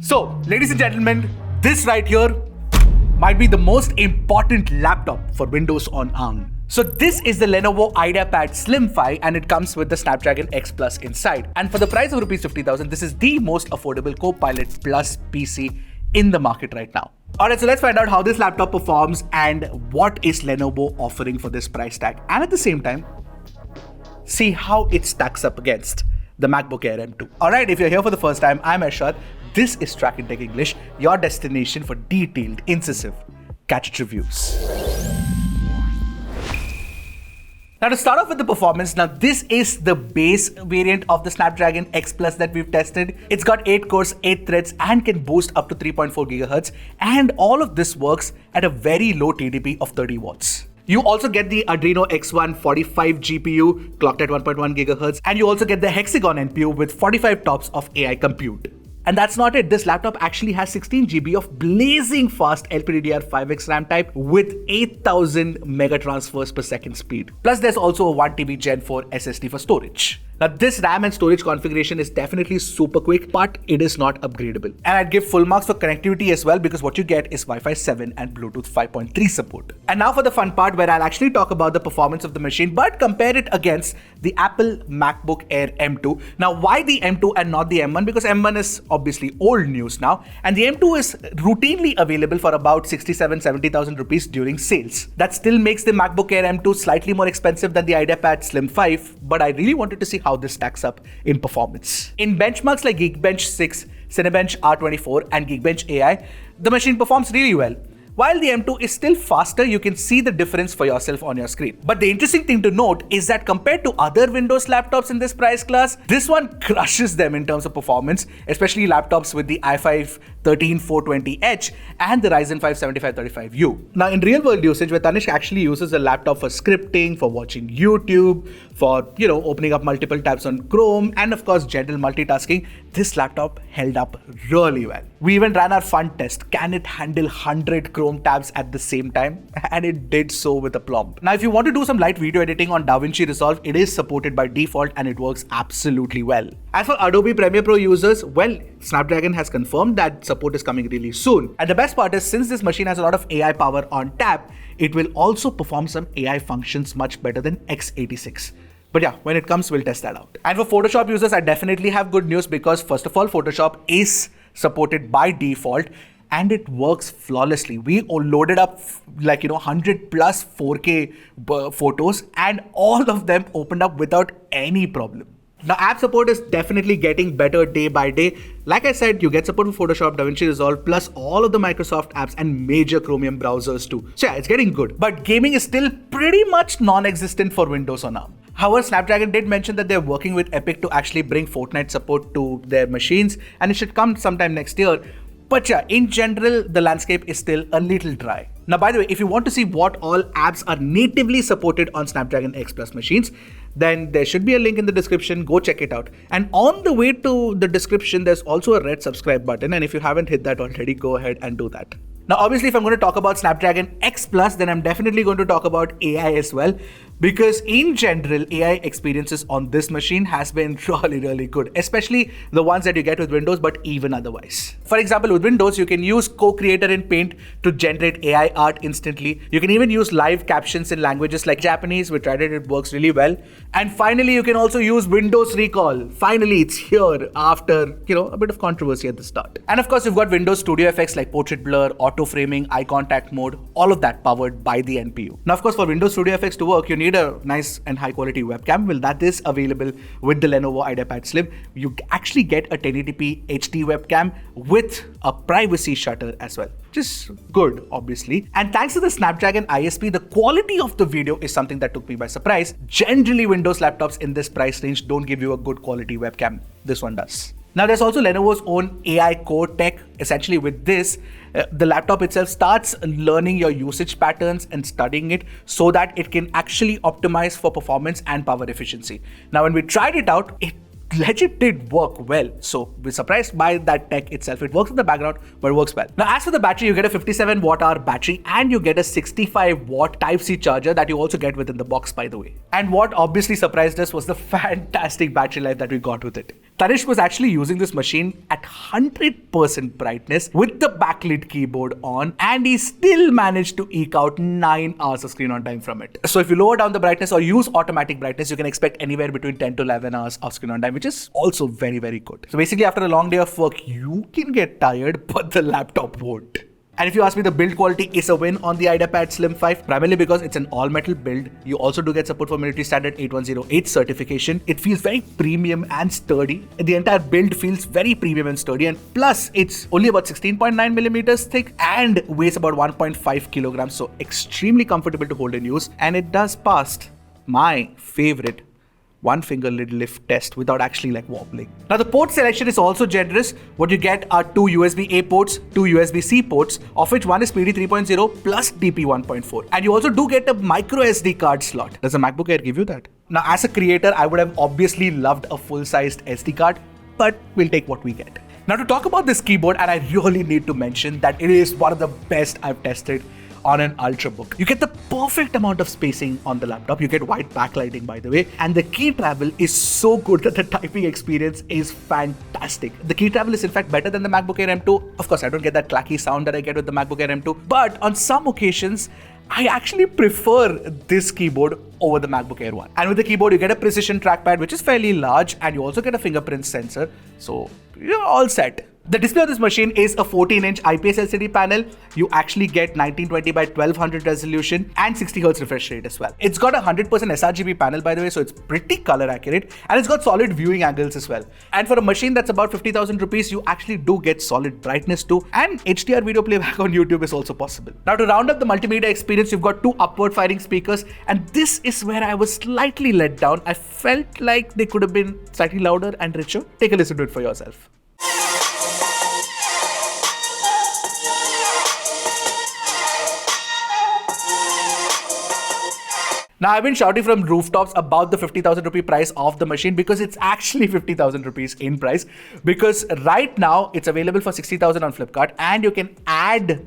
So, ladies and gentlemen, this right here might be the most important laptop for Windows on ARM. So this is the Lenovo IdeaPad Slim 5 and it comes with the Snapdragon X Plus inside. And for the price of Rs 50,000, this is the most affordable Copilot Plus PC in the market right now. Alright, so let's find out how this laptop performs and what is Lenovo offering for this price tag. And at the same time, see how it stacks up against the MacBook Air M2. Alright, if you're here for the first time, I'm Ashad. This is Trakin Tech English, your destination for detailed, incisive gadget reviews. Now to start off with the performance, now this is the base variant of the Snapdragon X Plus that we've tested. It's got 8 cores, 8 threads and can boost up to 3.4 GHz, and all of this works at a very low TDP of 30 watts. You also get the Adreno X1 45 GPU clocked at 1.1 GHz, and you also get the Hexagon NPU with 45 TOPS of AI compute. And that's not it. This laptop actually has 16 GB of blazing fast LPDDR5X RAM type with 8000 mega transfers per second speed. Plus there's also a 1 TB Gen 4 SSD for storage. Now this RAM and storage configuration is definitely super quick, but it is not upgradable. And I'd give full marks for connectivity as well, because what you get is Wi-Fi 7 and Bluetooth 5.3 support. And now for the fun part where I'll actually talk about the performance of the machine, but compare it against the Apple MacBook Air M2. Now why the M2 and not the M1? Because M1 is obviously old news now, and the M2 is routinely available for about 67,000-70,000 rupees during sales. That still makes the MacBook Air M2 slightly more expensive than the IdeaPad Slim 5, but I really wanted to see how this stacks up in performance. In benchmarks like Geekbench 6, Cinebench R24 and Geekbench AI, the machine performs really well. While the M2 is still faster, you can see the difference for yourself on your screen. But the interesting thing to note is that compared to other Windows laptops in this price class, this one crushes them in terms of performance, especially laptops with the i5 13420H and the Ryzen 5 7535U. Now in real world usage, where Tanishq actually uses a laptop for scripting, for watching YouTube, for opening up multiple tabs on Chrome, and of course general multitasking, this laptop held up really well. We even ran our fun test. Can it handle 100 Chrome tabs at the same time? And it did so with aplomb. Now if you want to do some light video editing on DaVinci Resolve, it is supported by default and it works absolutely well. As for Adobe Premiere Pro users, well, Snapdragon has confirmed that support is coming really soon. And the best part is, since this machine has a lot of AI power on tap, it will also perform some AI functions much better than x86. But yeah, when it comes, we'll test that out. And for Photoshop users, I definitely have good news, because first of all, Photoshop is supported by default and it works flawlessly. We loaded up 100 plus 4K photos and all of them opened up without any problem. Now app support is definitely getting better day by day. Like I said, you get support for Photoshop, DaVinci Resolve, plus all of the Microsoft apps and major Chromium browsers too. So yeah, it's getting good. But gaming is still pretty much non-existent for Windows on ARM. However, Snapdragon did mention that they're working with Epic to actually bring Fortnite support to their machines, and it should come sometime next year. But yeah, in general, the landscape is still a little dry. Now, by the way, if you want to see what all apps are natively supported on Snapdragon X Plus machines, then there should be a link in the description. Go check it out. And on the way to the description, there's also a red subscribe button. And if you haven't hit that already, go ahead and do that. Now, obviously, if I'm going to talk about Snapdragon X Plus, then I'm definitely going to talk about AI as well. Because in general, AI experiences on this machine has been really good, especially the ones that you get with Windows, but even otherwise. For example, with Windows, you can use Co-Creator in Paint to generate AI art instantly. You can even use live captions in languages like Japanese. We tried it, it works really well. And finally, you can also use Windows Recall. Finally, it's here after, a bit of controversy at the start. And of course, you've got Windows Studio effects like portrait blur, auto framing, eye contact mode, all of that powered by the NPU. Now, of course, for Windows Studio effects to work, you need a nice and high quality webcam. Well, that is available with the Lenovo IdeaPad Slim. You actually get a 1080p HD webcam with a privacy shutter as well, which is good, obviously. And thanks to the Snapdragon ISP, the quality of the video is something that took me by surprise. Generally, Windows laptops in this price range don't give you a good quality webcam. This one does. Now, there's also Lenovo's own AI core tech. Essentially, with this, the laptop itself starts learning your usage patterns and studying it so that it can actually optimize for performance and power efficiency. Now, when we tried it out, it legit did work well. So we're surprised by that tech itself. It works in the background, but it works well. Now, as for the battery, you get a 57 watt hour battery and you get a 65 watt Type-C charger that you also get within the box, by the way. And what obviously surprised us was the fantastic battery life that we got with it. Tanish was actually using this machine at 100% brightness with the backlit keyboard on, and he still managed to eke out 9 hours of screen on time from it. So if you lower down the brightness or use automatic brightness, you can expect anywhere between 10 to 11 hours of screen on time, which is also very, very good. So basically, after a long day of work, you can get tired, but the laptop won't. And if you ask me, the build quality is a win on the IdeaPad Slim 5, primarily because it's an all-metal build. You also do get support for military standard 8108 certification. It feels very premium and sturdy. The entire build feels very premium and sturdy, and plus it's only about 16.9 millimeters thick and weighs about 1.5 kilograms, so extremely comfortable to hold and use. And it does pass my favorite one finger lid lift test without actually wobbling. Now the port selection is also generous. What you get are 2 USB-A ports, 2 USB-C ports, of which one is PD 3.0 plus DP 1.4. And you also do get a micro SD card slot. Does the MacBook Air give you that? Now as a creator, I would have obviously loved a full-sized SD card, but we'll take what we get. Now to talk about this keyboard, and I really need to mention that it is one of the best I've tested on an Ultrabook. You get the perfect amount of spacing on the laptop. You get white backlighting, by the way, and the key travel is so good that the typing experience is fantastic. The key travel is in fact better than the MacBook Air M2. Of course, I don't get that clacky sound that I get with the MacBook Air M2, but on some occasions, I actually prefer this keyboard over the MacBook Air 1. And with the keyboard, you get a precision trackpad, which is fairly large, and you also get a fingerprint sensor. So you're all set. The display of this machine is a 14-inch IPS LCD panel. You actually get 1920 by 1200 resolution and 60Hz refresh rate as well. It's got a 100% sRGB panel, by the way, so it's pretty color accurate, and it's got solid viewing angles as well. And for a machine that's about 50,000 rupees, you actually do get solid brightness too, and HDR video playback on YouTube is also possible. Now to round up the multimedia experience, you've got 2 upward firing speakers, and this is where I was slightly let down. I felt like they could have been slightly louder and richer. Take a listen to it for yourself. Now, I've been shouting from rooftops about the 50,000 rupee price of the machine because it's actually 50,000 rupees in price, because right now it's available for 60,000 on Flipkart, and you can add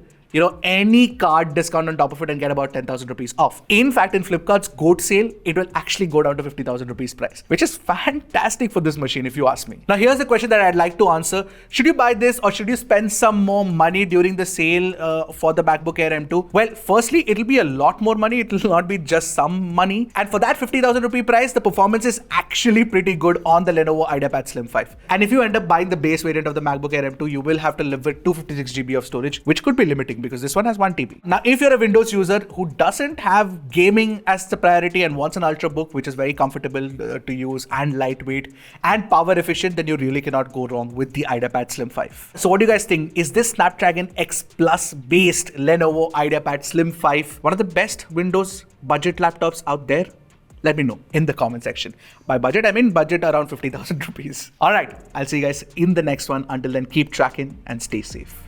any card discount on top of it and get about 10,000 rupees off. In fact, in Flipkart's GOAT sale, it will actually go down to 50,000 rupees price, which is fantastic for this machine if you ask me. Now, here's the question that I'd like to answer. Should you buy this or should you spend some more money during the sale for the MacBook Air M2? Well, firstly, it'll be a lot more money. It will not be just some money. And for that 50,000 rupee price, the performance is actually pretty good on the Lenovo IdeaPad Slim 5. And if you end up buying the base variant of the MacBook Air M2, you will have to live with 256 GB of storage, which could be limiting because this one has 1 TB. Now, if you're a Windows user who doesn't have gaming as the priority and wants an Ultrabook, which is very comfortable to use and lightweight and power efficient, then you really cannot go wrong with the IdeaPad Slim 5. So what do you guys think? Is this Snapdragon X Plus based Lenovo IdeaPad Slim 5 one of the best Windows budget laptops out there? Let me know in the comment section. By budget, I mean budget around 50,000 rupees. All right, I'll see you guys in the next one. Until then, keep tracking and stay safe.